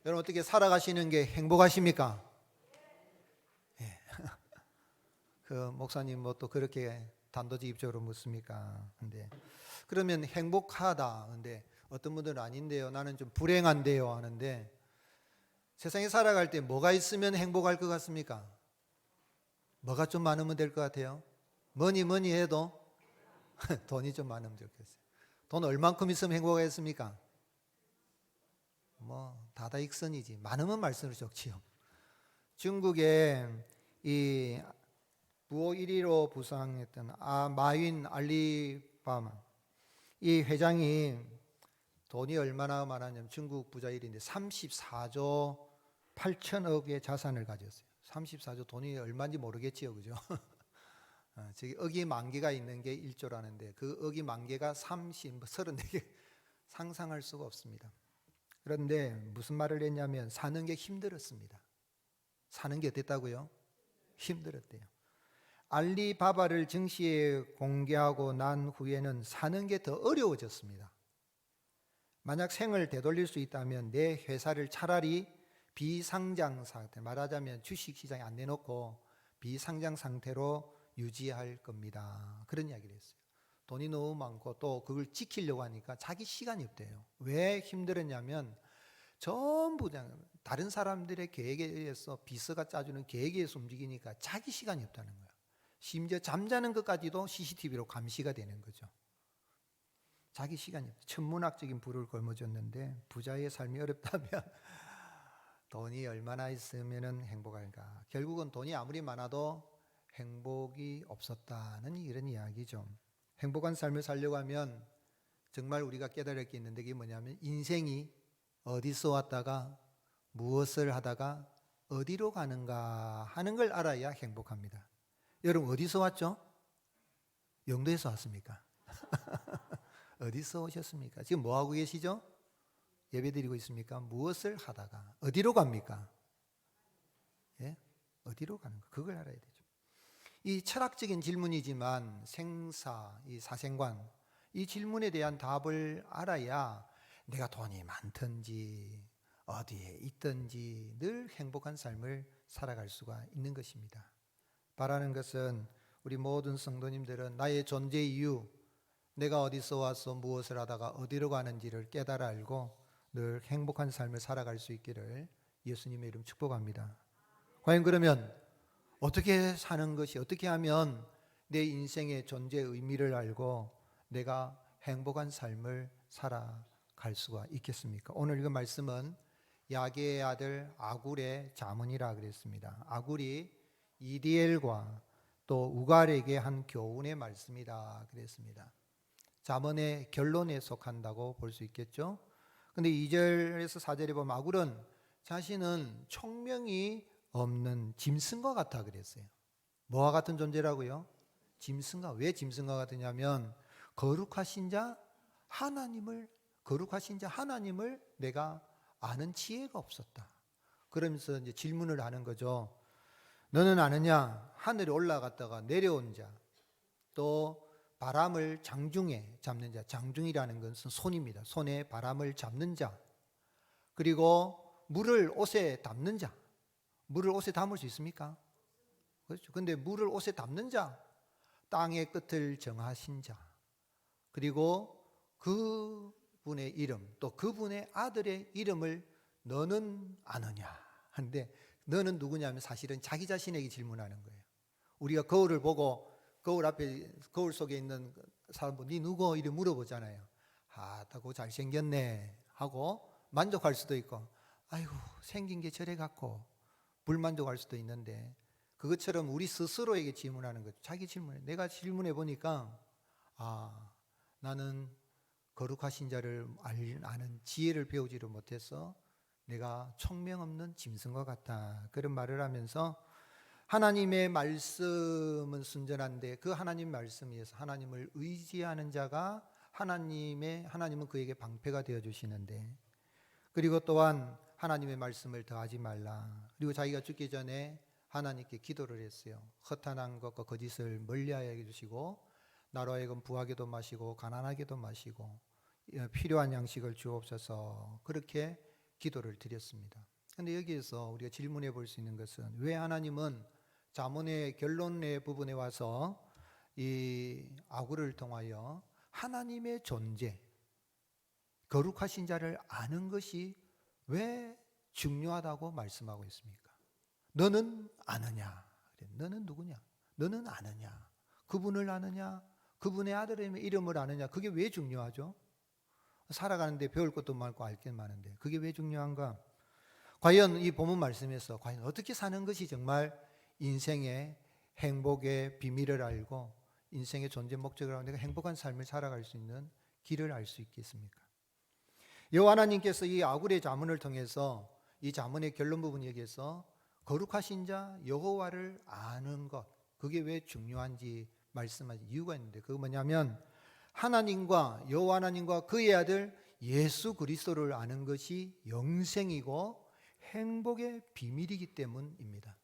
여러분 어떻게 살아가시는 게 행복하십니까? 예. 그 목사님 뭐 또 그렇게 단도직입적으로 묻습니까? 근데 그러면 행복하다. 근데 어떤 분들은 아닌데요. 나는 좀 불행한데요. 하는데 세상에 살아갈 때 뭐가 있으면 행복할 것 같습니까? 뭐가 좀 많으면 될 것 같아요? 뭐니 해도 돈이 좀 많으면 좋겠어요. 돈 얼만큼 있으면 행복하겠습니까? 뭐 다다익선이지. 많으면 말수록 좋지요. 중국에 이 부호 1위로 부상했던 마윈 알리바마 이 회장이 돈이 얼마나 많았냐면 중국 부자 1위인데 34조 8천억의 자산을 가졌어요. 34조 돈이 얼마인지 모르겠지요, 그죠? 저기 억이 만 개가 있는 게 1조라는데 그 억이 만 개가 34개 상상할 수가 없습니다. 그런데 무슨 말을 했냐면 사는 게 힘들었습니다. 사는 게 어땠다고요? 힘들었대요. 알리바바를 증시에 공개하고 난 후에는 사는 게 더 어려워졌습니다. 만약 생을 되돌릴 수 있다면 내 회사를 차라리 비상장 상태, 말하자면 주식시장에 안 내놓고 비상장 상태로 유지할 겁니다. 그런 이야기를 했어요. 돈이 너무 많고 또 그걸 지키려고 하니까 자기 시간이 없대요. 왜 힘들었냐면 전부 다른 사람들의 계획에 의해서 비서가 짜주는 계획에 의해서 움직이니까 자기 시간이 없다는 거예요. 심지어 잠자는 것까지도 CCTV로 감시가 되는 거죠. 자기 시간이 없어요. 천문학적인 부를 걸머졌는데 부자의 삶이 어렵다면 돈이 얼마나 있으면 행복할까? 결국은 돈이 아무리 많아도 행복이 없었다는 이런 이야기죠. 행복한 삶을 살려고 하면 정말 우리가 깨달을 게 있는데 그게 뭐냐면 인생이 어디서 왔다가 무엇을 하다가 어디로 가는가 하는 걸 알아야 행복합니다. 여러분 어디서 왔죠? 영도에서 왔습니까? 어디서 오셨습니까? 지금 뭐하고 계시죠? 예배드리고 있습니까? 무엇을 하다가 어디로 갑니까? 예? 어디로 가는가? 그걸 알아야 되죠. 이 철학적인 질문이지만 생사, 이 사생관, 이 질문에 대한 답을 알아야 내가 돈이 많든지 어디에 있든지 늘 행복한 삶을 살아갈 수가 있는 것입니다. 바라는 것은 우리 모든 성도님들은 나의 존재 이유, 내가 어디서 와서 무엇을 하다가 어디로 가는지를 깨달아 알고 늘 행복한 삶을 살아갈 수 있기를 예수님의 이름 축복합니다. 과연 그러면 어떻게 사는 것이, 어떻게 하면 내 인생의 존재 의미를 알고 내가 행복한 삶을 살아갈 수가 있겠습니까? 오늘 그 말씀은 야게의 아들 아굴의 자문이라 그랬습니다. 아굴이 이디엘과 또 우갈에게 한 교훈의 말씀이다 그랬습니다. 자문의 결론에 속한다고 볼 수 있겠죠. 근데 2절에서 4절에 보면 아굴은 자신은 총명이 없는 짐승과 같아 그랬어요. 뭐와 같은 존재라고요? 짐승과. 왜 짐승과 같으냐면 거룩하신 자 하나님을 내가 아는 지혜가 없었다. 그러면서 이제 질문을 하는 거죠. 너는 아느냐? 하늘에 올라갔다가 내려온 자, 또 바람을 장중에 잡는 자, 장중이라는 것은 손입니다. 손에 바람을 잡는 자, 그리고 물을 옷에 담는 자. 물을 옷에 담을 수 있습니까? 그렇죠. 근데 물을 옷에 담는 자, 땅의 끝을 정하신 자, 그리고 그분의 이름, 또 그분의 아들의 이름을 너는 아느냐 하는데 너는 누구냐면 사실은 자기 자신에게 질문하는 거예요. 우리가 거울을 보고 거울 속에 있는 사람 네 누구? 이렇게 물어보잖아요. 그거 잘생겼네 하고 만족할 수도 있고 아이고 생긴 게 저래 갖고 불만족할 수도 있는데 그것처럼 우리 스스로에게 질문하는 거죠. 자기 질문에 내가 질문해 보니까 나는 거룩하신 자를 아는 지혜를 배우지를 못해서 내가 총명 없는 짐승과 같다. 그런 말을 하면서 하나님의 말씀은 순전한데 그 하나님 말씀에 의해서 하나님을 의지하는 자가 하나님은 그에게 방패가 되어 주시는데 그리고 또한 하나님의 말씀을 더하지 말라. 그리고 자기가 죽기 전에 하나님께 기도를 했어요. 허탄한 것과 거짓을 멀리하여 해주시고 나로 하여금 부하게도 마시고 가난하게도 마시고 필요한 양식을 주옵소서. 그렇게 기도를 드렸습니다. 그런데 여기에서 우리가 질문해 볼 수 있는 것은 왜 하나님은 잠언의 결론의 부분에 와서 이 아구를 통하여 하나님의 존재, 거룩하신 자를 아는 것이 왜 중요하다고 말씀하고 있습니까? 너는 아느냐? 너는 누구냐? 너는 아느냐? 그분을 아느냐? 그분의 아들의 이름을 아느냐? 그게 왜 중요하죠? 살아가는데 배울 것도 많고 알 게 많은데 그게 왜 중요한가? 과연 이 본문 말씀에서 과연 어떻게 사는 것이 정말 인생의 행복의 비밀을 알고 인생의 존재 목적을 알고 내가 행복한 삶을 살아갈 수 있는 길을 알 수 있겠습니까? 여호와 하나님께서 이 아굴의 잠언을 통해서 이 잠언의 결론 부분 여기에서 거룩하신 자 여호와를 아는 것, 그게 왜 중요한지 말씀하신 이유가 있는데 그거 뭐냐면 하나님과 여호와 하나님과 그의 아들 예수 그리스도를 아는 것이 영생이고 행복의 비밀이기 때문입니다.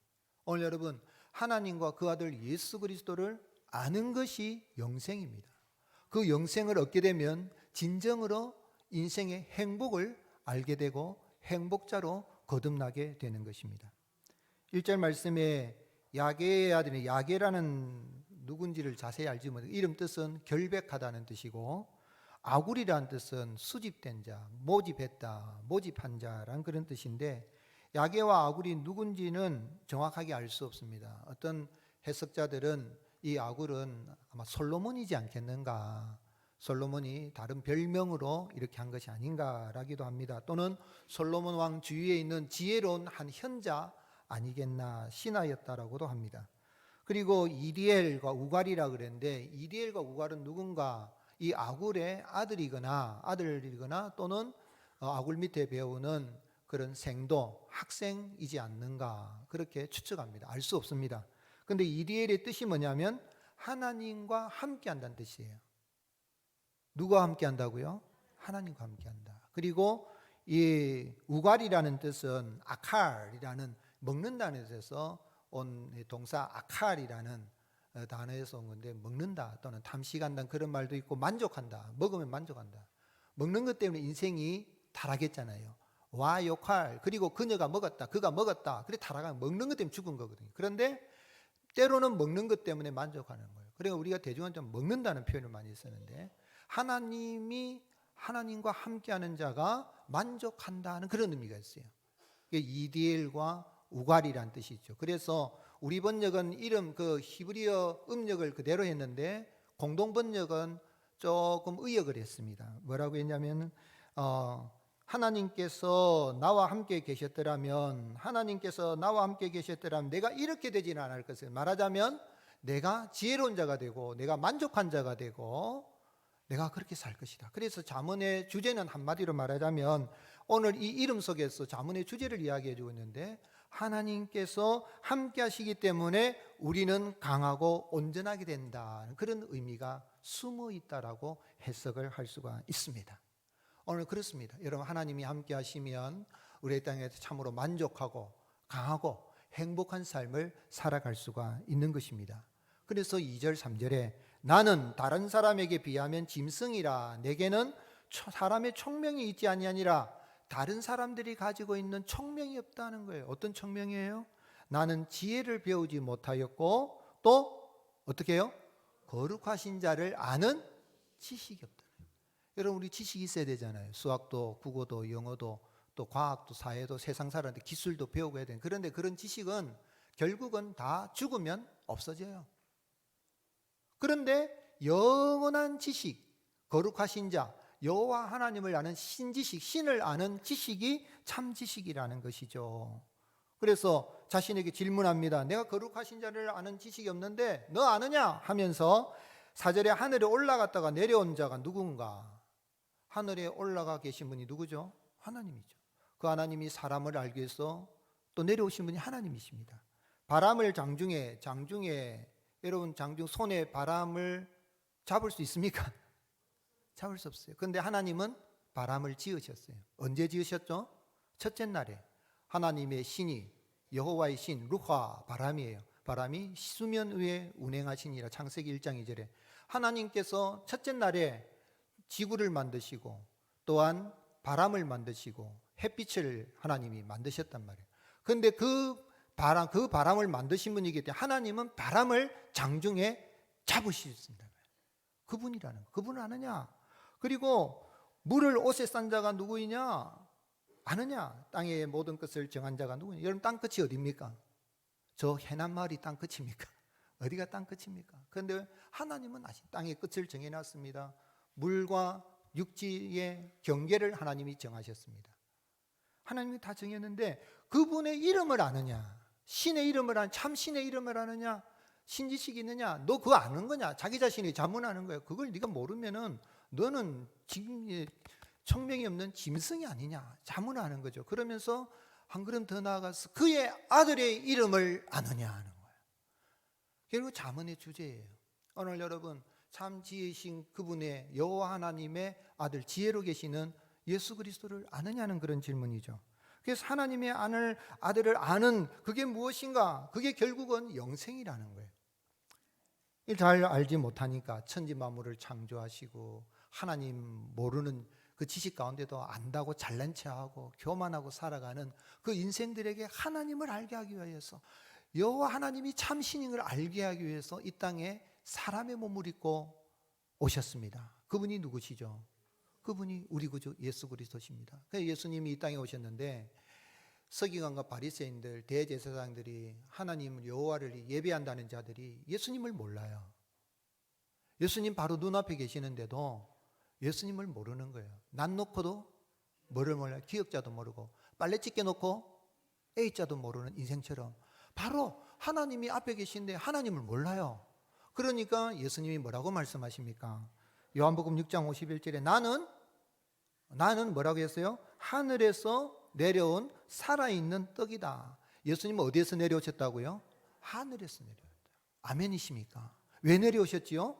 오늘 여러분 하나님과 그 아들 예수 그리스도를 아는 것이 영생입니다. 그 영생을 얻게 되면 진정으로 인생의 행복을 알게 되고 행복자로 거듭나게 되는 것입니다. 1절 말씀에 야게의 아들이 야게라는 누군지를 자세히 알지 못하고 이름 뜻은 결백하다는 뜻이고 아굴이라는 뜻은 수집된 자, 모집했다, 모집한 자라는 그런 뜻인데 야게와 아굴이 누군지는 정확하게 알 수 없습니다. 어떤 해석자들은 이 아굴은 아마 솔로몬이지 않겠는가, 솔로몬이 다른 별명으로 이렇게 한 것이 아닌가라기도 합니다. 또는 솔로몬 왕 주위에 있는 지혜로운 한 현자 아니겠나, 신하였다라고도 합니다. 그리고 이디엘과 우갈이라 그랬는데 이디엘과 우갈은 누군가 이 아굴의 아들이거나 또는 아굴 밑에 배우는 그런 생도, 학생이지 않는가 그렇게 추측합니다. 알 수 없습니다. 그런데 이디엘의 뜻이 뭐냐면 하나님과 함께한다는 뜻이에요. 누가 함께한다고요? 하나님과 함께한다. 그리고 이 우갈이라는 뜻은 아칼이라는 먹는다는 뜻에서 온 동사 아칼이라는 단어에서 온 건데 먹는다 또는 탐식한다 그런 말도 있고 만족한다, 먹으면 만족한다. 먹는 것 때문에 인생이 타락했잖아요. 와 요칼 그리고 그녀가 먹었다, 그가 먹었다, 그래 타락하면 먹는 것 때문에 죽은 거거든요. 그런데 때로는 먹는 것 때문에 만족하는 거예요. 그러니까 우리가 대중한테 먹는다는 표현을 많이 쓰는데 하나님과 함께하는 자가 만족한다는 그런 의미가 있어요. 이디엘과 우갈이라는 뜻이 있죠. 그래서 우리 번역은 이름 그 히브리어 음력을 그대로 했는데 공동 번역은 조금 의역을 했습니다. 뭐라고 했냐면 하나님께서 나와 함께 계셨더라면 내가 이렇게 되지는 않을 것을, 말하자면 내가 지혜로운 자가 되고 내가 만족한 자가 되고 내가 그렇게 살 것이다. 그래서 잠언의 주제는 한마디로 말하자면 오늘 이 이름 속에서 잠언의 주제를 이야기해 주고 있는데 하나님께서 함께 하시기 때문에 우리는 강하고 온전하게 된다, 그런 의미가 숨어 있다라고 해석을 할 수가 있습니다. 오늘 그렇습니다. 여러분 하나님이 함께 하시면 우리의 땅에서 참으로 만족하고 강하고 행복한 삶을 살아갈 수가 있는 것입니다. 그래서 2절 3절에 나는 다른 사람에게 비하면 짐승이라 내게는 사람의 총명이 있지 아니하니라. 다른 사람들이 가지고 있는 총명이 없다는 거예요. 어떤 총명이에요? 나는 지혜를 배우지 못하였고 또 어떻게 해요? 거룩하신 자를 아는 지식이 없다. 여러분 우리 지식이 있어야 되잖아요. 수학도 국어도 영어도 또 과학도 사회도 세상 살아는데 기술도 배우고 해야 되는. 그런데 그런 지식은 결국은 다 죽으면 없어져요. 그런데 영원한 지식, 거룩하신 자, 여호와 하나님을 아는 신지식, 신을 아는 지식이 참 지식이라는 것이죠. 그래서 자신에게 질문합니다. 내가 거룩하신 자를 아는 지식이 없는데 너 아느냐? 하면서 4절에 하늘에 올라갔다가 내려온 자가 누군가? 하늘에 올라가 계신 분이 누구죠? 하나님이죠. 그 하나님이 사람을 알기 위해서 또 내려오신 분이 하나님이십니다. 바람을 장중에 여러분 장중 손에 바람을 잡을 수 있습니까? 잡을 수 없어요. 그런데 하나님은 바람을 지으셨어요. 언제 지으셨죠? 첫째 날에. 하나님의 신이, 여호와의 신 루하 바람이에요. 바람이 수면 위에 운행하시니라. 창세기 1장 2절에 하나님께서 첫째 날에 지구를 만드시고 또한 바람을 만드시고 햇빛을 하나님이 만드셨단 말이에요. 그런데 그 바람을 만드신 분이기 때문에 하나님은 바람을 장중에 잡으셨습니다. 그분이라는 거. 그분을 아느냐? 그리고 물을 옷에 싼 자가 누구이냐? 아느냐? 땅의 모든 것을 정한 자가 누구냐? 여러분 땅끝이 어디입니까? 저 해남 마을이 땅끝입니까? 어디가 땅끝입니까? 그런데 하나님은 땅의 끝을 정해놨습니다. 물과 육지의 경계를 하나님이 정하셨습니다. 하나님이 다 정했는데 그분의 이름을 아느냐? 신의 이름을 아느냐? 참 신의 이름을 아느냐? 신지식이 있느냐? 너 그거 아는 거냐? 자기 자신이 자문하는 거예요. 그걸 네가 모르면은 너는 지금 청명이 없는 짐승이 아니냐? 자문하는 거죠. 그러면서 한 걸음 더 나아가서 그의 아들의 이름을 아느냐 하는 거예요. 결국 자문의 주제예요. 오늘 여러분 참 지혜이신 그분의 여호와 하나님의 아들 지혜로 계시는 예수 그리스도를 아느냐는 그런 질문이죠. 그래서 하나님의 아들을 아는 그게 무엇인가? 그게 결국은 영생이라는 거예요. 잘 알지 못하니까 천지 만물을 창조하시고 하나님 모르는 그 지식 가운데도 안다고 잘난 체하고 교만하고 살아가는 그 인생들에게 하나님을 알게 하기 위해서 여호와 하나님이 참 신인 걸 알게 하기 위해서 이 땅에 사람의 몸을 입고 오셨습니다. 그분이 누구시죠? 그분이 우리 구주 예수 그리스도십니다. 예수님이 이 땅에 오셨는데 서기관과 바리새인들, 대제사장들이 하나님 여호와를 예배한다는 자들이 예수님을 몰라요. 예수님 바로 눈앞에 계시는데도 예수님을 모르는 거예요. 난 놓고도 뭐를 몰라요? 기억자도 모르고 빨래 찢겨 놓고 A자도 모르는 인생처럼 바로 하나님이 앞에 계신데 하나님을 몰라요. 그러니까 예수님이 뭐라고 말씀하십니까? 요한복음 6장 51절에 나는 뭐라고 했어요? 하늘에서 내려온 살아있는 떡이다. 예수님은 어디에서 내려오셨다고요? 하늘에서 내려왔다. 아멘이십니까? 왜 내려오셨지요?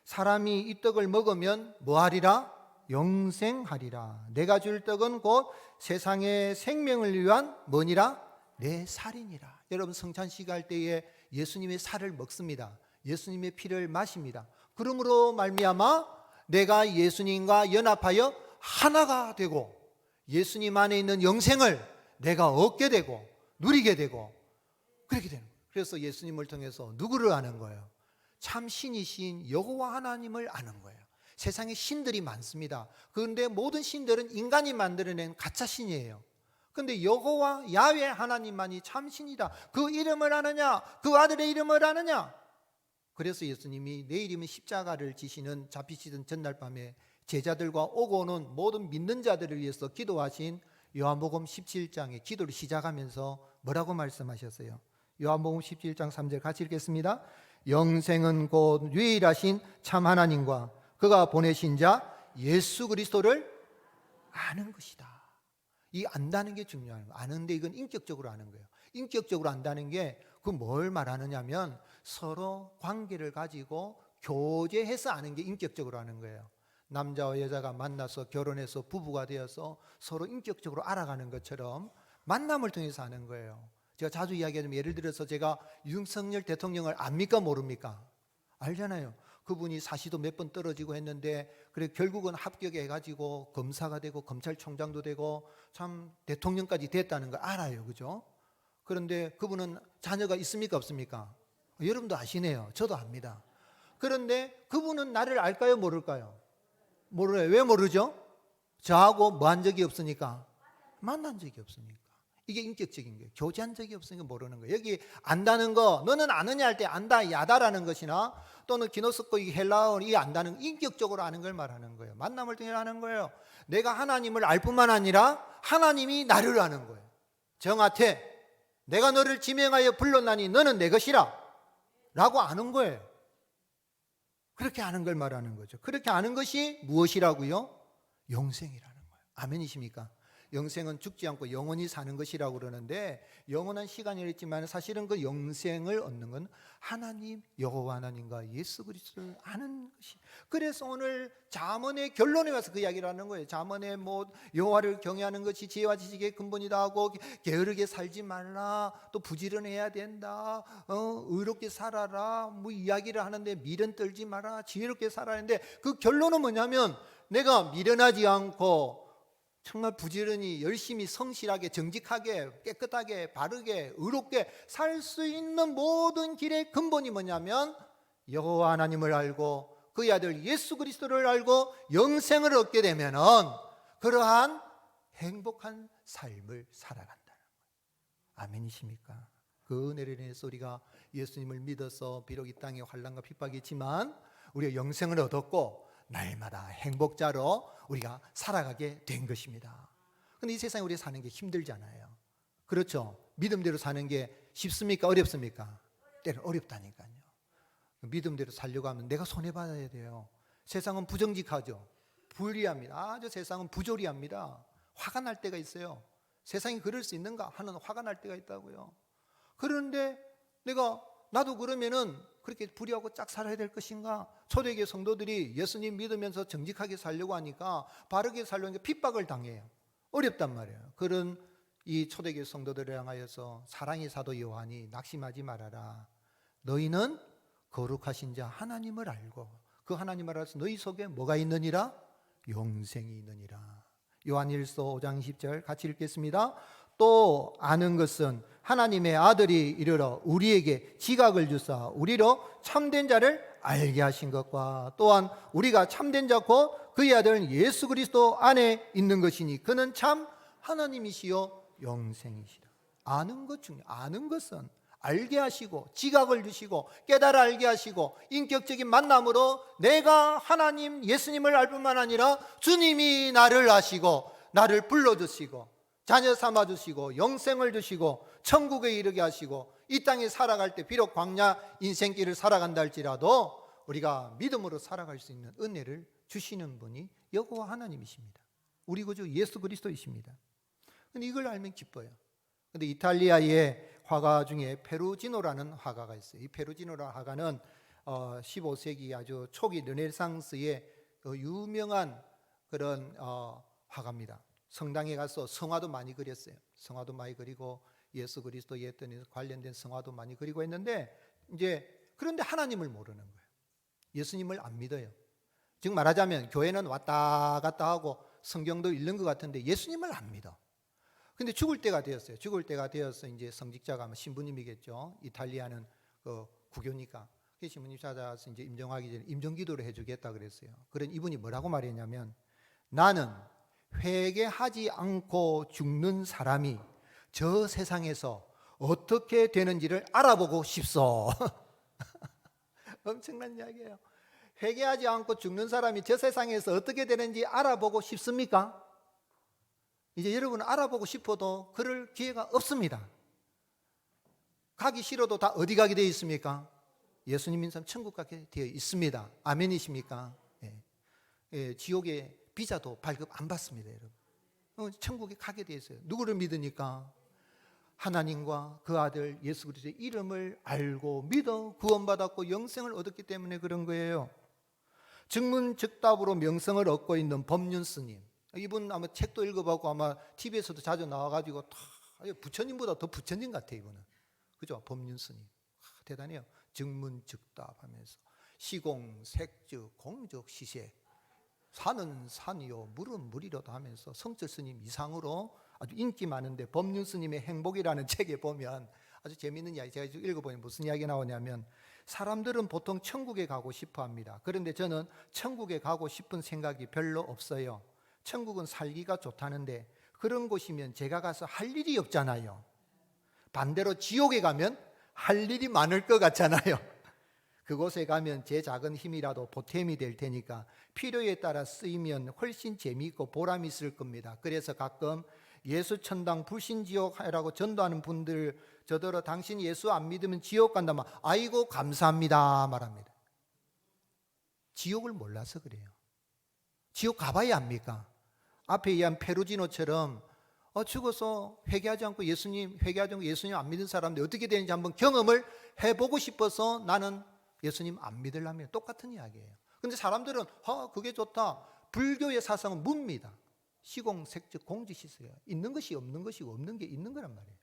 사람이 이 떡을 먹으면 뭐하리라? 영생하리라. 내가 줄 떡은 곧 세상의 생명을 위한 뭐니라? 내 살이니라. 여러분 성찬식 할 때에 예수님의 살을 먹습니다. 예수님의 피를 마십니다. 그러므로 말미암아 내가 예수님과 연합하여 하나가 되고 예수님 안에 있는 영생을 내가 얻게 되고 누리게 되고 그렇게 되는 거예요. 그래서 예수님을 통해서 누구를 아는 거예요? 참 신이신 여호와 하나님을 아는 거예요. 세상에 신들이 많습니다. 그런데 모든 신들은 인간이 만들어낸 가짜 신이에요. 그런데 여호와 야훼 하나님만이 참 신이다. 그 이름을 아느냐? 그 아들의 이름을 아느냐? 그래서 예수님이 내일이면 십자가를 지시는 잡히시던 전날 밤에 제자들과 오고 오는 모든 믿는 자들을 위해서 기도하신 요한복음 17장의 기도를 시작하면서 뭐라고 말씀하셨어요? 요한복음 17장 3절 같이 읽겠습니다. 영생은 곧 유일하신 참 하나님과 그가 보내신 자 예수 그리스도를 아는 것이다. 이 안다는 게 중요한 거예요. 아는데 이건 인격적으로 아는 거예요. 인격적으로 안다는 게 그 뭘 말하느냐면 서로 관계를 가지고 교제해서 아는 게 인격적으로 아는 거예요. 남자와 여자가 만나서 결혼해서 부부가 되어서 서로 인격적으로 알아가는 것처럼 만남을 통해서 아는 거예요. 제가 자주 이야기하면 예를 들어서 제가 윤석열 대통령을 압니까 모릅니까? 알잖아요. 그분이 사시도 몇 번 떨어지고 했는데 그래 결국은 합격해가지고 검사가 되고 검찰총장도 되고 참 대통령까지 됐다는 걸 알아요. 그죠? 그런데 그분은 자녀가 있습니까 없습니까? 여러분도 아시네요. 저도 압니다. 그런데 그분은 나를 알까요 모를까요? 모르요. 왜 모르죠? 저하고 뭐 한 적이 없으니까 만난 적이 없으니까. 이게 인격적인 거예요. 교제한 적이 없으니까 모르는 거예요. 여기 안다는 거 너는 아느냐 할 때 안다 야다라는 것이나 또는 기노스코 이 헬라어 이 안다는 인격적으로 아는 걸 말하는 거예요. 만남을 통해 아는 거예요. 내가 하나님을 알 뿐만 아니라 하나님이 나를 아는 거예요. 정하태 내가 너를 지명하여 불렀나니 너는 내 것이라 라고 아는 거예요. 그렇게 아는 걸 말하는 거죠. 그렇게 아는 것이 무엇이라고요? 영생이라는 거예요. 아멘이십니까? 영생은 죽지 않고 영원히 사는 것이라고 그러는데 영원한 시간이 있지만 사실은 그 영생을 얻는 건 하나님 여호와 하나님과 예수 그리스도를 아는 것이. 그래서 오늘 잠언의 결론에 와서 그 이야기를 하는 거예요. 잠언에 뭐 여호와를 경외하는 것이 지혜와 지식의 근본이다 하고 게으르게 살지 말라 또 부지런해야 된다 의롭게 살아라 뭐 이야기를 하는데 미련 떨지 마라 지혜롭게 살아야 하는데 그 결론은 뭐냐면 내가 미련하지 않고 정말 부지런히 열심히 성실하게 정직하게 깨끗하게 바르게 의롭게 살 수 있는 모든 길의 근본이 뭐냐면 여호와 하나님을 알고 그의 아들 예수 그리스도를 알고 영생을 얻게 되면은 그러한 행복한 삶을 살아간다는 거예요. 아멘이십니까? 그 은혜를 인해서 우리가 예수님을 믿어서 비록 이 땅에 환난과 핍박이 있지만 우리가 영생을 얻었고 날마다 행복자로 우리가 살아가게 된 것입니다. 그런데 이 세상에 우리가 사는 게 힘들잖아요. 그렇죠? 믿음대로 사는 게 쉽습니까? 어렵습니까? 때로 어렵다니까요. 믿음대로 살려고 하면 내가 손해받아야 돼요. 세상은 부정직하죠. 불리합니다. 아주 세상은 부조리합니다. 화가 날 때가 있어요. 세상이 그럴 수 있는가 하는 화가 날 때가 있다고요. 그런데 나도 그러면은 그렇게 불의하고 짝 살아야 될 것인가? 초대교회 성도들이 예수님 믿으면서 정직하게 살려고 하니까 바르게 살려니까 핍박을 당해요. 어렵단 말이에요. 그런 이 초대교회 성도들을 향하여서 사랑의 사도 요한이 낙심하지 말아라. 너희는 거룩하신 자 하나님을 알고 그 하나님을 알아서 너희 속에 뭐가 있느니라? 영생이 있느니라. 요한일서 5장 10절 같이 읽겠습니다. 또 아는 것은 하나님의 아들이 이르러 우리에게 지각을 주사 우리로 참된 자를 알게 하신 것과 또한 우리가 참된 자고 그의 아들 예수 그리스도 안에 있는 것이니 그는 참 하나님이시요 영생이시라. 아는 것 중에 아는 것은 알게 하시고 지각을 주시고 깨달아 알게 하시고 인격적인 만남으로 내가 하나님 예수님을 알 뿐만 아니라 주님이 나를 아시고 나를 불러주시고 자녀 삼아주시고 영생을 주시고 천국에 이르게 하시고 이 땅에 살아갈 때 비록 광야 인생길을 살아간다 할지라도 우리가 믿음으로 살아갈 수 있는 은혜를 주시는 분이 여호와 하나님이십니다. 우리 구주 예수 그리스도이십니다. 근데 이걸 알면 기뻐요. 근데 이탈리아의 화가 중에 페루지노라는 화가가 있어요. 이 페루지노라는 화가는 15세기 아주 초기 르네상스의 유명한 그런 화가입니다. 성당에 가서 성화도 많이 그렸어요. 성화도 많이 그리고 예수 그리스도에 관련된 성화도 많이 그리고 했는데 그런데 하나님을 모르는 거예요. 예수님을 안 믿어요. 즉 말하자면 교회는 왔다 갔다 하고 성경도 읽는 것 같은데 예수님을 안 믿어. 근데 죽을 때가 되었어요. 죽을 때가 되어서 이제 성직자가 아마 신부님이겠죠. 이탈리아는 국교니까. 그 신부님 찾아와서 이제 임종하기 전에 임종기도를 해주겠다 그랬어요. 그런 이분이 뭐라고 말했냐면 나는 회개하지 않고 죽는 사람이 저 세상에서 어떻게 되는지를 알아보고 싶소. 엄청난 이야기예요. 회개하지 않고 죽는 사람이 저 세상에서 어떻게 되는지 알아보고 싶습니까? 이제 여러분은 알아보고 싶어도 그럴 기회가 없습니다. 가기 싫어도 다 어디 가게 되어 있습니까? 예수님 믿는 사람 천국 가게 되어 있습니다. 아멘이십니까? 지옥의 비자도 발급 안 받습니다, 여러분. 천국에 가게 되어 있어요. 누구를 믿으니까? 하나님과 그 아들 예수 그리스도의 이름을 알고 믿어 구원받았고 영생을 얻었기 때문에 그런 거예요. 즉문즉답으로 명성을 얻고 있는 법륜 스님, 이분 아마 책도 읽어봤고 아마 TV에서도 자주 나와가지고 부처님보다 더 부처님 같아요, 이분은. 그죠? 법륜 스님 대단해요. 즉문즉답하면서 시공색즉 공적 시세 산은 산이요 물은 물이로도 하면서 성철 스님 이상으로 아주 인기 많은데 법륜 스님의 행복이라는 책에 보면 아주 재미있는 이야기, 제가 읽어보니 무슨 이야기 나오냐면 사람들은 보통 천국에 가고 싶어 합니다. 그런데 저는 천국에 가고 싶은 생각이 별로 없어요. 천국은 살기가 좋다는데 그런 곳이면 제가 가서 할 일이 없잖아요. 반대로 지옥에 가면 할 일이 많을 것 같잖아요. 그곳에 가면 제 작은 힘이라도 보탬이 될 테니까 필요에 따라 쓰이면 훨씬 재미있고 보람이 있을 겁니다. 그래서 가끔 예수천당 불신지옥이라고 전도하는 분들 저더러 당신 예수 안 믿으면 지옥 간다면 아이고 감사합니다 말합니다. 지옥을 몰라서 그래요. 지옥 가봐야 합니까? 앞에 이야기한 페루지노처럼 죽어서 회개하지 않고 예수님 안 믿은 사람들 어떻게 되는지 한번 경험을 해보고 싶어서 나는 예수님 안 믿으려면 똑같은 이야기예요. 근데 사람들은 그게 좋다. 불교의 사상은 묻니다. 시공색즉 공지시세요. 있는 것이 없는 것이고 없는 게 있는 거란 말이에요.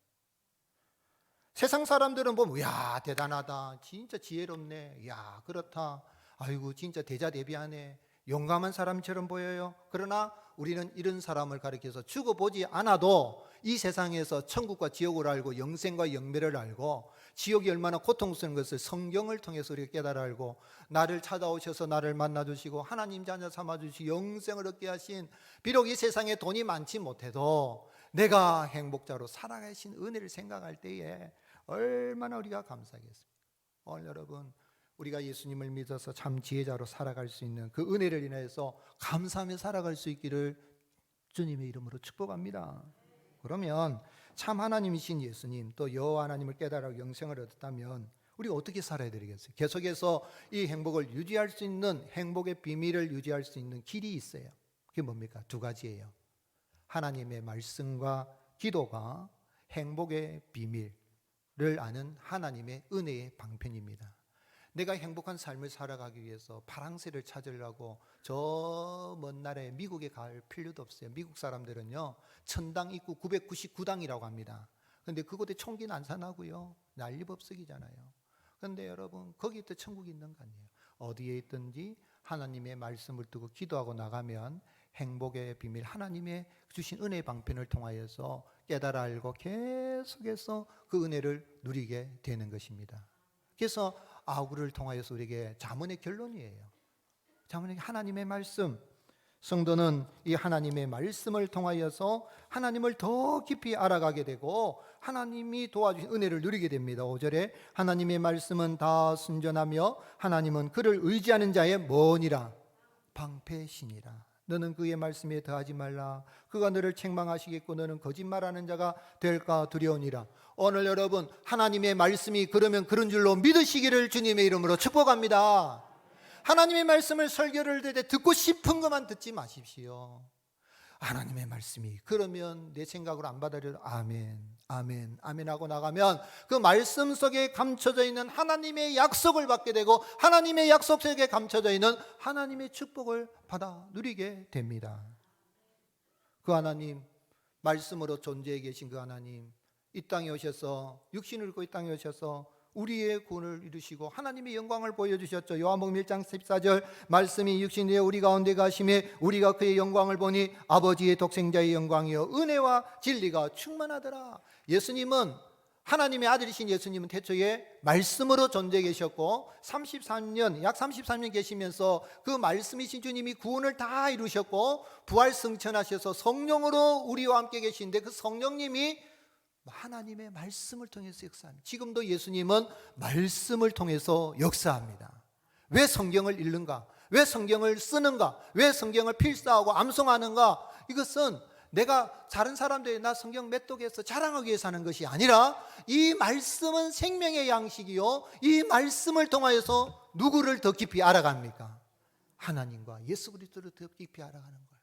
세상 사람들은 보면 야 대단하다. 진짜 지혜롭네. 야 그렇다. 아이고 진짜 대자대비하네. 용감한 사람처럼 보여요. 그러나 우리는 이런 사람을 가리켜서 죽어보지 않아도 이 세상에서 천국과 지옥을 알고 영생과 영멸을 알고 지옥이 얼마나 고통스러운 것을 성경을 통해서 우리가 깨달아 알고 나를 찾아오셔서 나를 만나주시고 하나님 자녀 삼아주시고 영생을 얻게 하신, 비록 이 세상에 돈이 많지 못해도 내가 행복자로 살아가신 은혜를 생각할 때에 얼마나 우리가 감사하겠습니까? 오늘 여러분, 우리가 예수님을 믿어서 참 지혜자로 살아갈 수 있는 그 은혜를 인해서 감사하며 살아갈 수 있기를 주님의 이름으로 축복합니다. 그러면 참 하나님이신 예수님, 또 여호와 하나님을 깨달아 영생을 얻었다면 우리가 어떻게 살아야 되겠어요? 계속해서 이 행복을 유지할 수 있는, 행복의 비밀을 유지할 수 있는 길이 있어요. 그게 뭡니까? 두 가지예요. 하나님의 말씀과 기도가 행복의 비밀을 아는 하나님의 은혜의 방편입니다. 내가 행복한 삶을 살아가기 위해서 파랑새를 찾으려고 저 먼 나라에 미국에 갈 필요도 없어요. 미국 사람들은요, 천당 입구 999당이라고 합니다. 그런데 그곳에 총기 난사나고요, 난리법석이잖아요. 그런데 여러분, 거기에 또 천국이 있는 거 아니에요. 어디에 있든지 하나님의 말씀을 두고 기도하고 나가면 행복의 비밀, 하나님의 주신 은혜의 방편을 통하여서 깨달아 알고 계속해서 그 은혜를 누리게 되는 것입니다. 그래서 아우를 통하여서 우리에게 잠언의 결론이에요. 잠언의 하나님의 말씀, 성도는 이 하나님의 말씀을 통하여서 하나님을 더 깊이 알아가게 되고 하나님이 도와주신 은혜를 누리게 됩니다. 5절에 하나님의 말씀은 다 순전하며 하나님은 그를 의지하는 자의 뭐니라? 방패시니라. 너는 그의 말씀에 더하지 말라. 그가 너를 책망하시겠고 너는 거짓말하는 자가 될까 두려우니라. 오늘 여러분, 하나님의 말씀이 그러면 그런 줄로 믿으시기를 주님의 이름으로 축복합니다. 하나님의 말씀을 설교를 듣고 싶은 것만 듣지 마십시오. 하나님의 말씀이 그러면 내 생각으로 안 받아들여도 아멘, 아멘, 아멘 하고 나가면 그 말씀 속에 감춰져 있는 하나님의 약속을 받게 되고 하나님의 약속 속에 감춰져 있는 하나님의 축복을 받아 누리게 됩니다. 그 하나님, 말씀으로 존재해 계신 그 하나님, 이 땅에 오셔서 육신을 입고 이 땅에 오셔서 우리의 구원을 이루시고 하나님의 영광을 보여주셨죠. 요한복음 1장 14절 말씀이 육신에 우리 가운데 가심에 우리가 그의 영광을 보니 아버지의 독생자의 영광이요 은혜와 진리가 충만하더라. 예수님은, 하나님의 아들이신 예수님은 태초에 말씀으로 존재해 계셨고 33년, 약 33년 계시면서 그 말씀이신 주님이 구원을 다 이루셨고 부활 승천하셔서 성령으로 우리와 함께 계신데 그 성령님이 하나님의 말씀을 통해서 역사합니다. 지금도 예수님은 말씀을 통해서 역사합니다. 왜 성경을 읽는가? 왜 성경을 쓰는가? 왜 성경을 필사하고 암송하는가? 이것은 내가 다른 사람들이 나 성경 몇 독해서 자랑하기 위해서 하는 것이 아니라 이 말씀은 생명의 양식이요, 이 말씀을 통하여서 누구를 더 깊이 알아갑니까? 하나님과 예수 그리스도를 더 깊이 알아가는 거예요.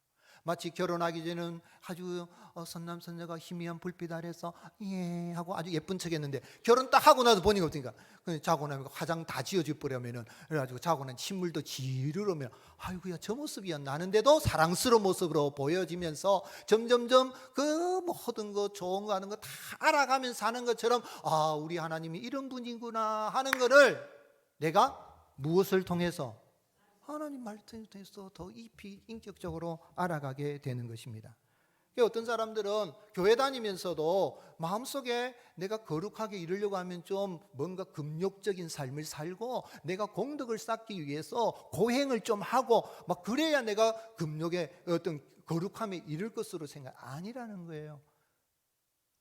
마치 결혼하기 전에는 아주 선남선녀가 희미한 불빛 아래서 예 하고 아주 예쁜 척 했는데 결혼 딱 하고 나서 보니까 어떻습니까? 자고 나면 화장 다 지워져 버리면 그래가지고 자고 난 침물도 지르르 오면 아이고야 저 모습이었나는데도 사랑스러운 모습으로 보여지면서 점점점 그 모든 거 좋은 거 하는 거 다 알아가면서 사는 것처럼 아 우리 하나님이 이런 분이구나 하는 거를 내가 무엇을 통해서? 하나님 말씀을 통해서 더 깊이 인격적으로 알아가게 되는 것입니다. 어떤 사람들은 교회 다니면서도 마음속에 내가 거룩하게 이루려고 하면 좀 뭔가 금욕적인 삶을 살고 내가 공덕을 쌓기 위해서 고행을 좀 하고 막 그래야 내가 금욕의 어떤 거룩함에 이를 것으로 생각 아니라는 거예요.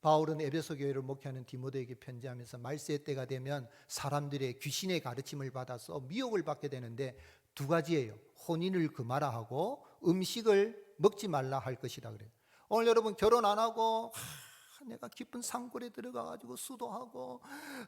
바울은 에베소 교회를 목회하는 디모데에게 편지하면서 말세의 때가 되면 사람들의 귀신의 가르침을 받아서 미혹을 받게 되는데 두 가지예요. 혼인을 금하라 하고 음식을 먹지 말라 할 것이다 그래요. 오늘 여러분 결혼 안 하고 내가 깊은 산골에 들어가가지고 수도하고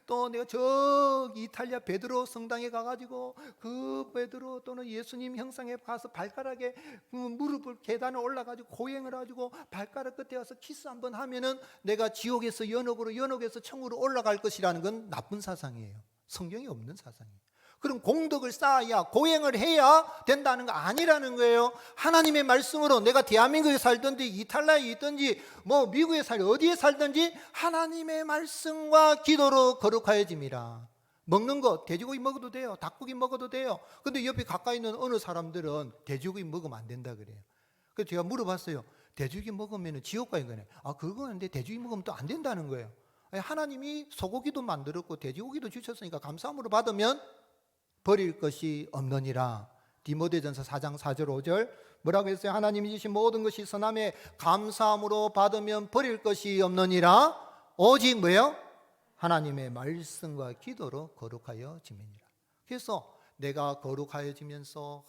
또 내가 저기 이탈리아 베드로 성당에 가가지고 그 베드로 또는 예수님 형상에 가서 발가락에 무릎을 계단을 올라가지고 고행을 해가지고 발가락 끝에 가서 키스 한번 하면은 내가 지옥에서 연옥으로 연옥에서 천국으로 올라갈 것이라는 건 나쁜 사상이에요. 성경에 없는 사상이에요. 그럼 공덕을 쌓아야 고행을 해야 된다는 거 아니라는 거예요. 하나님의 말씀으로 내가 대한민국에 살든지 이탈리아에 있든지 뭐 미국에 어디에 살든지 하나님의 말씀과 기도로 거룩하여집니다. 먹는 거 돼지고기 먹어도 돼요. 닭고기 먹어도 돼요. 근데 옆에 가까이 있는 어느 사람들은 돼지고기 먹으면 안 된다 그래요. 그래서 제가 물어봤어요. 돼지고기 먹으면 지옥 가는 거네. 아, 그거는데 돼지고기 먹으면 또 안 된다는 거예요. 하나님이 소고기도 만들었고 돼지고기도 주셨으니까 감사함으로 받으면 버릴 것이 없느니라. 디모데전서 4장 4절 5절 뭐라고 했어요? 하나님이 주신 모든 것이 선함에 감사함으로 받으면 버릴 것이 없느니라. 오직 뭐예요? 하나님의 말씀과 기도로 거룩하여 지면이라. 그래서 내가 거룩하여지면서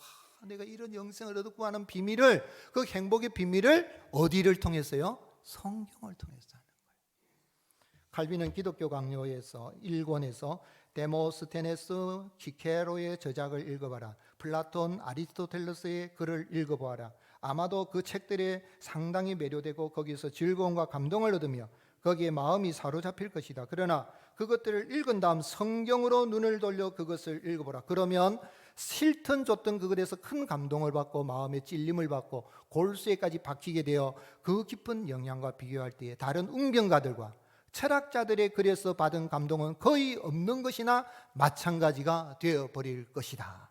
내가 이런 영생을 얻고 하는 비밀을, 그 행복의 비밀을 어디를 통해서요? 성경을 통해서 하는 거예요. 칼빈은 기독교 강요에서 1권에서 데모스테네스 키케로의 저작을 읽어봐라. 플라톤, 아리스토텔레스의 글을 읽어보아라. 아마도 그 책들에 상당히 매료되고 거기서 즐거움과 감동을 얻으며 거기에 마음이 사로잡힐 것이다. 그러나 그것들을 읽은 다음 성경으로 눈을 돌려 그것을 읽어보라. 그러면 싫든 좋든 그것에서 큰 감동을 받고 마음의 찔림을 받고 골수에까지 박히게 되어 그 깊은 영향과 비교할 때에 다른 웅변가들과 철학자들의 글에서 받은 감동은 거의 없는 것이나 마찬가지가 되어버릴 것이다.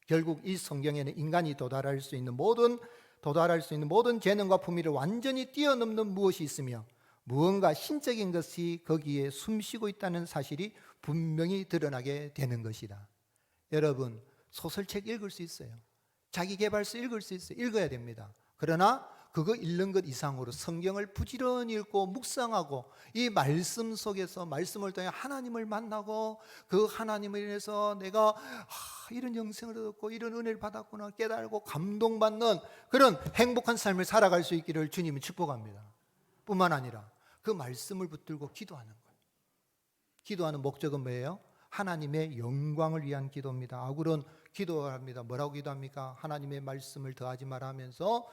결국 이 성경에는 인간이 도달할 수 있는 모든 재능과 품위를 완전히 뛰어넘는 무엇이 있으며 무언가 신적인 것이 거기에 숨쉬고 있다는 사실이 분명히 드러나게 되는 것이다. 여러분, 소설책 읽을 수 있어요. 자기계발서 읽을 수 있어요. 읽어야 됩니다. 그러나 그거 읽는 것 이상으로 성경을 부지런히 읽고 묵상하고 이 말씀 속에서 말씀을 통해 하나님을 만나고 그 하나님을 인해서 내가 이런 영생을 얻었고 이런 은혜를 받았구나 깨달고 감동받는 그런 행복한 삶을 살아갈 수 있기를 주님이 축복합니다. 뿐만 아니라 그 말씀을 붙들고 기도하는 거예요. 기도하는 목적은 뭐예요? 하나님의 영광을 위한 기도입니다. 아굴은 기도합니다. 뭐라고 기도합니까? 하나님의 말씀을 더하지 마라 하면서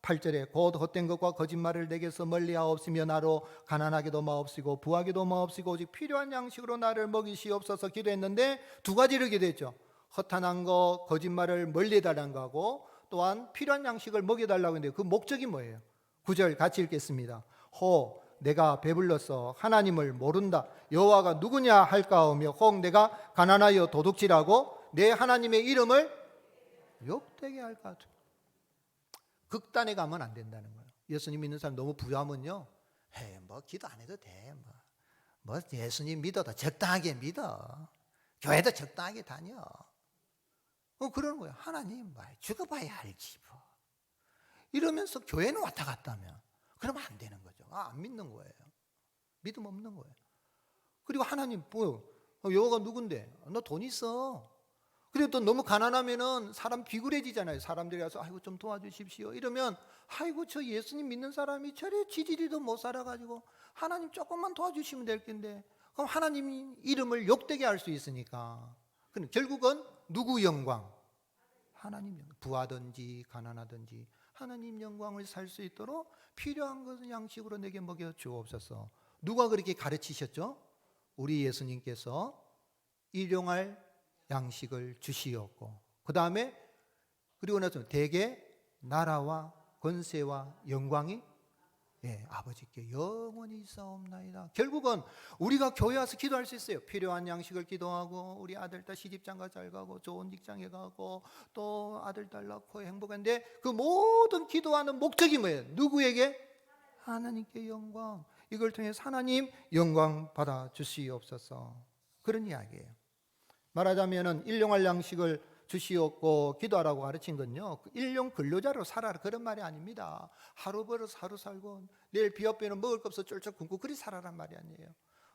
8절에 곧 헛된 것과 거짓말을 내게서 멀리하옵시며 나로 가난하게도 마옵시고 부하게도 마옵시고 오직 필요한 양식으로 나를 먹이시옵소서 기도했는데 두 가지를 기도했죠. 허탄한 거 거짓말을 멀리해달라는 거하고 또한 필요한 양식을 먹여달라고 했는데 그 목적이 뭐예요? 9절 같이 읽겠습니다. 호 내가 배불러서 하나님을 모른다 여호와가 누구냐 할까하며 혹 내가 가난하여 도둑질하고 내 하나님의 이름을 욕되게 할까. 극단에 가면 안 된다는 거예요. 예수님 믿는 사람 너무 부유하면요, 뭐 기도 안 해도 돼, 뭐 예수님 믿어도 적당하게 믿어, 교회도 적당하게 다녀, 그러는 거예요. 하나님 죽어봐야 알지 뭐. 이러면서 교회는 왔다 갔다 하면 그러면 안 되는 거죠. 안 믿는 거예요. 믿음 없는 거예요. 그리고 하나님 여호와가 누군데? 너 돈 있어. 그리고 또 너무 가난하면은 사람 비굴해지잖아요. 사람들이 와서 아이고 좀 도와주십시오 이러면 아이고 저 예수님 믿는 사람이 저래 지지리도 못 살아가지고 하나님 조금만 도와주시면 될 텐데, 그럼 하나님 이름을 욕되게 할 수 있으니까. 그럼 결국은 누구 영광? 하나님 영광. 부하든지 가난하든지 하나님 영광을 살 수 있도록 필요한 것은 양식으로 내게 먹여 주옵소서. 누가 그렇게 가르치셨죠? 우리 예수님께서 일용할 양식을 주시었고, 그 다음에 그리고 나서 대개 나라와 권세와 영광이 아버지께 영원히 있사옵나이다. 결국은 우리가 교회 와서 기도할 수 있어요. 필요한 양식을 기도하고 우리 아들 딸 시집장가 잘 가고 좋은 직장에 가고 또 아들 딸 낳고 행복한데 그 모든 기도하는 목적이 뭐예요? 누구에게? 하나님께 영광. 이걸 통해서 하나님 영광 받아 주시옵소서. 그런 이야기예요. 말하자면은 일용할 양식을 주시옵고 기도하라고 가르친 건요, 일용 근로자로 살아라 그런 말이 아닙니다. 하루 벌어서 하루 살고 내일 비 오면 먹을 거 없어 쫄쫄 굶고 그리 살아란 말이 아니에요.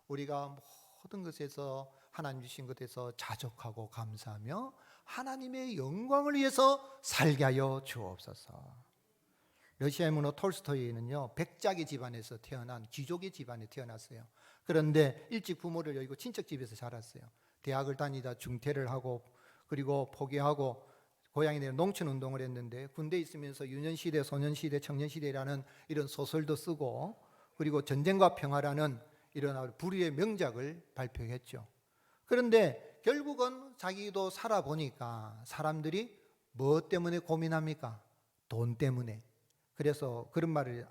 우리가 모든 것에서 하나님 주신 것에서 자족하고 감사하며 하나님의 영광을 위해서 살게 하여 주옵소서. 러시아의 문호 톨스토이는요, 백작의 집안에서 태어난 귀족의 집안에 태어났어요. 그런데 일찍 부모를 여의고 친척집에서 자랐어요. 대학을 다니다 중퇴를 하고 그리고 포기하고 고향에 내려 농촌운동을 했는데 군대에 있으면서 유년시대, 소년시대, 청년시대라는 이런 소설도 쓰고 그리고 전쟁과 평화라는 이런 불후의 명작을 발표했죠. 그런데 결국은 자기도 살아보니까 사람들이 뭐 때문에 고민합니까? 돈 때문에. 그래서 그런 말을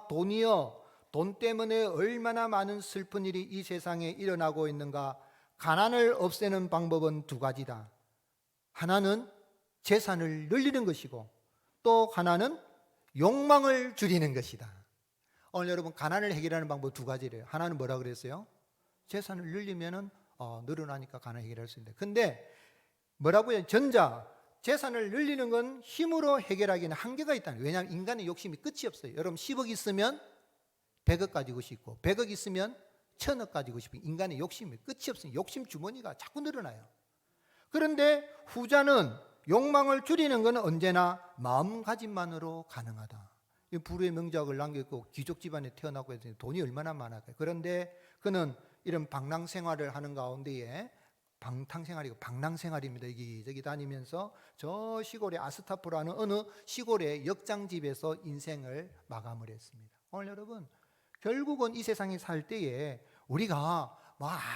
돈이요, 돈 때문에 얼마나 많은 슬픈 일이 이 세상에 일어나고 있는가. 가난을 없애는 방법은 두 가지다. 하나는 재산을 늘리는 것이고 또 하나는 욕망을 줄이는 것이다. 오늘 여러분 가난을 해결하는 방법 두 가지래요. 하나는 뭐라 그랬어요? 재산을 늘리면은 늘어나니까 가난 해결할 수 있는데, 근데 뭐라고요? 전자 재산을 늘리는 건 힘으로 해결하기는 한계가 있다는 거예요. 왜냐하면 인간의 욕심이 끝이 없어요. 여러분 10억 있으면 100억 가지고 싶고 100억 있으면 1000억 가지고 싶은 인간의 욕심이 끝이 없어요. 욕심 주머니가 자꾸 늘어나요. 그런데 후자는 욕망을 줄이는 것은 언제나 마음가짐만으로 가능하다. 불후의 명작을 남겼고 귀족 집안에 태어나고 해서 돈이 얼마나 많았어요. 그런데 그는 이런 방랑생활을 하는 가운데에 방탕생활이고 방랑생활입니다. 여기저기 다니면서 저 시골의 아스타프라는 어느 시골의 역장집에서 인생을 마감을 했습니다. 오늘 여러분 결국은 이 세상에 살 때에 우리가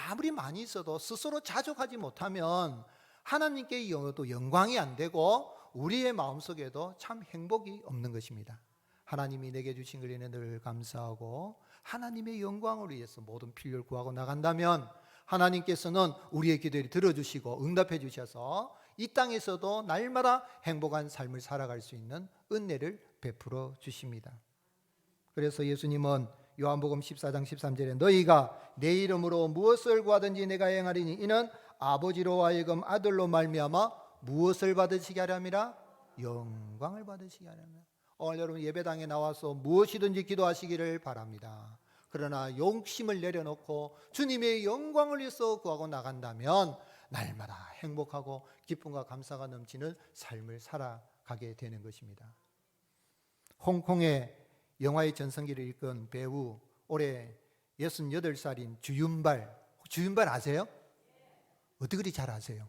아무리 많이 있어도 스스로 자족하지 못하면 하나님께 또 영광이 안 되고 우리의 마음속에도 참 행복이 없는 것입니다. 하나님이 내게 주신 것에 늘 감사하고 하나님의 영광을 위해서 모든 필요를 구하고 나간다면 하나님께서는 우리의 기도를 들어주시고 응답해 주셔서 이 땅에서도 날마다 행복한 삶을 살아갈 수 있는 은혜를 베풀어 주십니다. 그래서 예수님은 요한복음 14장 13절에 너희가 내 이름으로 무엇을 구하든지 내가 행하리니 이는 아버지로 하여금 아들로 말미암아 무엇을 받으시게 하렵니라? 영광을 받으시게 하렵니다. 오늘 여러분 예배당에 나와서 무엇이든지 기도하시기를 바랍니다. 그러나 욕심을 내려놓고 주님의 영광을 위해서 구하고 나간다면 날마다 행복하고 기쁨과 감사가 넘치는 삶을 살아가게 되는 것입니다. 홍콩의 영화의 전성기를 이끈 배우 올해 68살인 주윤발 아세요? 어떻게 그리 잘 아세요?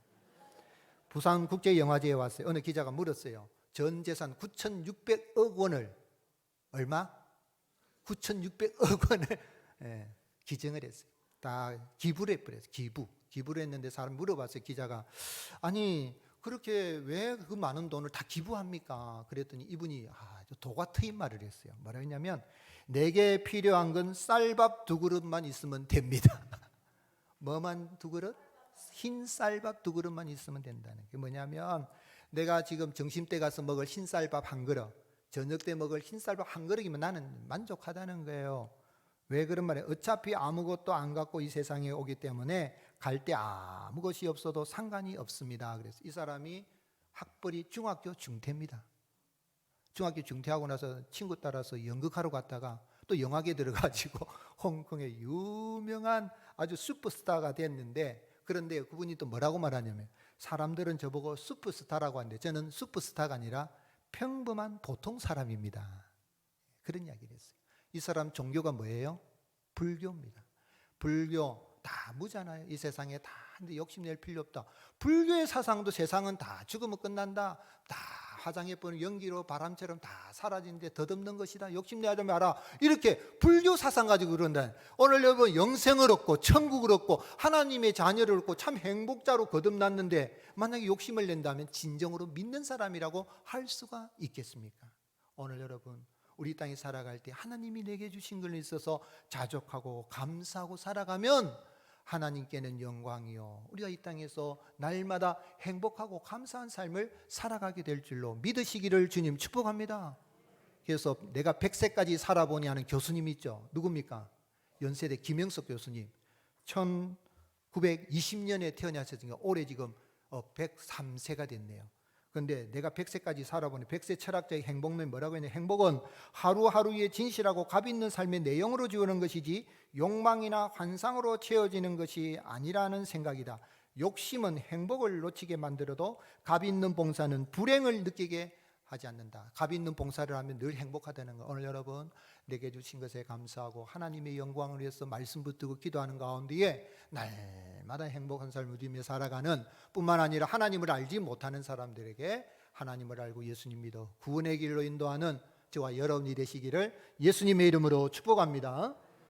부산국제영화제에 왔어요. 어느 기자가 물었어요. 전 재산 9,600억 원을 얼마? 9,600억 원을 기증을 했어요. 다 기부를 해버렸어요. 기부를 했는데 사람 물어봤어요. 기자가 아니 그렇게 왜 그 많은 돈을 다 기부합니까? 그랬더니 이분이 도가 트인 말을 했어요. 뭐라 했냐면 내게 필요한 건 쌀밥 2그릇만 있으면 됩니다. 뭐만 2그릇? 흰 쌀밥 2그릇만 있으면 된다는 게 뭐냐면 내가 지금 점심때 가서 먹을 흰 쌀밥 1그릇, 저녁 때 먹을 흰 쌀밥 1그릇이면 나는 만족하다는 거예요. 왜 그런 말이에요? 어차피 아무것도 안 갖고 이 세상에 오기 때문에 갈 때 아무 것이 없어도 상관이 없습니다. 그래서 이 사람이 학벌이 중학교 중퇴입니다. 중학교 중퇴하고 나서 친구 따라서 연극하러 갔다가 또 영화계 들어가지고 홍콩의 유명한 아주 슈퍼스타가 됐는데, 그런데 그분이 또 뭐라고 말하냐면 사람들은 저보고 슈퍼스타라고 하는데 저는 슈퍼스타가 아니라 평범한 보통 사람입니다. 그런 이야기를 했어요. 이 사람 종교가 뭐예요? 불교입니다. 불교 다 무잖아요. 이 세상에 다 근데 욕심낼 필요 없다. 불교의 사상도 세상은 다 죽으면 끝난다. 다 화장해보는 연기로 바람처럼 다 사라지는데 덧없는 것이다. 욕심내지 마라. 이렇게 불교 사상 가지고 그런다. 오늘 여러분 영생을 얻고 천국을 얻고 하나님의 자녀를 얻고 참 행복자로 거듭났는데 만약에 욕심을 낸다면 진정으로 믿는 사람이라고 할 수가 있겠습니까? 오늘 여러분 우리 땅에 살아갈 때 하나님이 내게 주신 것에 있어서 자족하고 감사하고 살아가면 하나님께는 영광이요 우리가 이 땅에서 날마다 행복하고 감사한 삶을 살아가게 될 줄로 믿으시기를 주님 축복합니다. 그래서 내가 100세까지 살아보니 하는 교수님 있죠. 누굽니까? 연세대 김영석 교수님 1920년에 태어나셨으니까 올해 지금 103세가 됐네요. 그런데 내가 100세까지 살아보니 100세 철학자의 행복론 뭐라고 했냐? 행복은 하루하루의 진실하고 값 있는 삶의 내용으로 지우는 것이지 욕망이나 환상으로 채워지는 것이 아니라는 생각이다. 욕심은 행복을 놓치게 만들어도 값 있는 봉사는 불행을 느끼게 하지 않는다. 값 있는 봉사를 하면 늘 행복하다는 거. 오늘 여러분 내게 주신 것에 감사하고 하나님의 영광을 위해서 말씀 붙들고 기도하는 가운데에 날마다 행복한 삶을 누리며 살아가는 뿐만 아니라 하나님을 알지 못하는 사람들에게 하나님을 알고 예수님 믿어 구원의 길로 인도하는 저와 여러분이 되시기를 예수님의 이름으로 축복합니다.